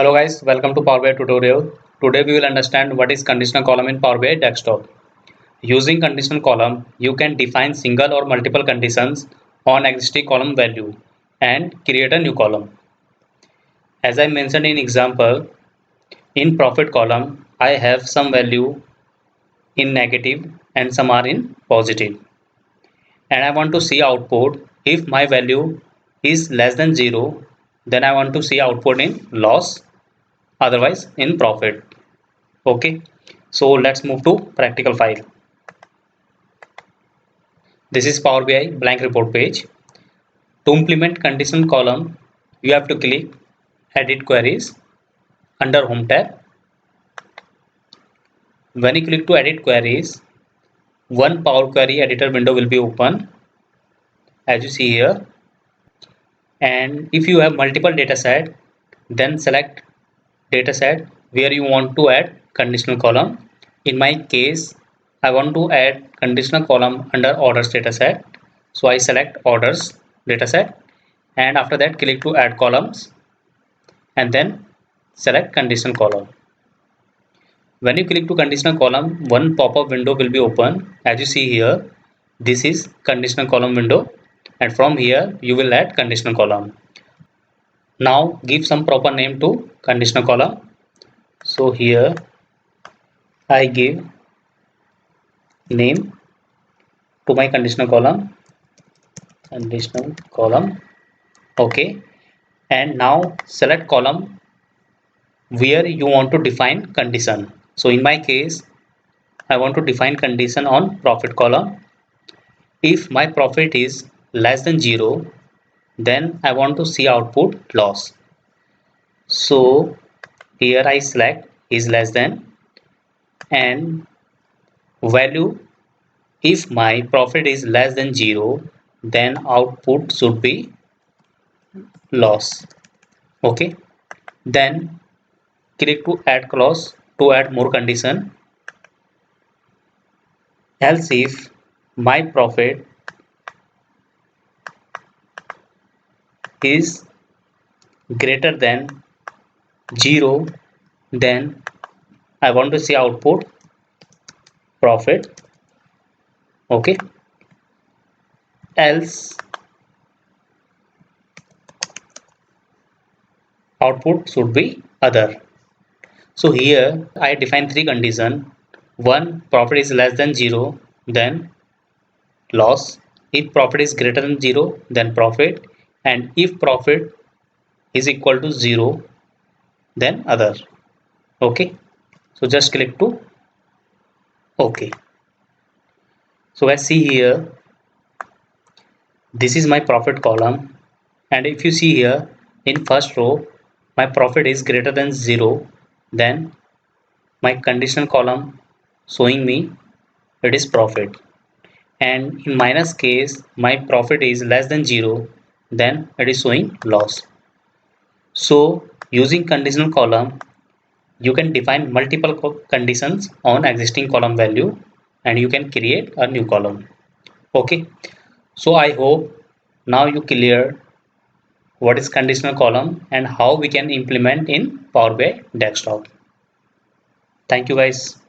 Hello guys, welcome to Power BI tutorial. Today we will understand what is conditional column in Power BI desktop. Using conditional column, you can define single or multiple conditions on existing column value and create a new column. As I mentioned in example, in profit column, I have some value in negative and some are in positive. And I want to see output. If my value is less than 0, then I want to see output in loss, otherwise in profit. Okay, so let's move to practical file. This is Power BI blank report page. To implement conditional column, you have to click edit queries under home tab. When you click to edit queries, one Power Query editor window will be open as you see here. And if you have multiple dataset, then select dataset where you want to add conditional column. In my case, I want to add conditional column under orders dataset. So I select orders dataset and after that click to add columns and then select conditional column. When you click to conditional column, one pop-up window will be open. As you see here, this is conditional column window and from here you will add conditional column. Now give some proper name to conditional column. So here I give name to my conditional column. Okay, and now select column where you want to define condition. So in my case, I want to define condition on profit column. If my profit is less than 0, then I want to see output loss. So here I select is less than and value. If my profit is less than 0, then output should be loss. Okay, then click to add clause to add more condition. Else if my profit is greater than 0, then I want to see output profit. Okay, else output should be other. So here I define three conditions. One, profit is less than 0, then loss. If profit is greater than 0, then profit. And if profit is equal to 0, then other. Okay, so just click to OK. So as see here, this is my profit column, and if you see here in first row my profit is greater than 0, then my conditional column showing me it is profit, and in minus case my profit is less than 0, then it is showing loss. So using conditional column, you can define multiple conditions on existing column value and you can create a new column. Okay, so I hope now you clear what is conditional column and how we can implement in Power BI desktop. Thank you guys.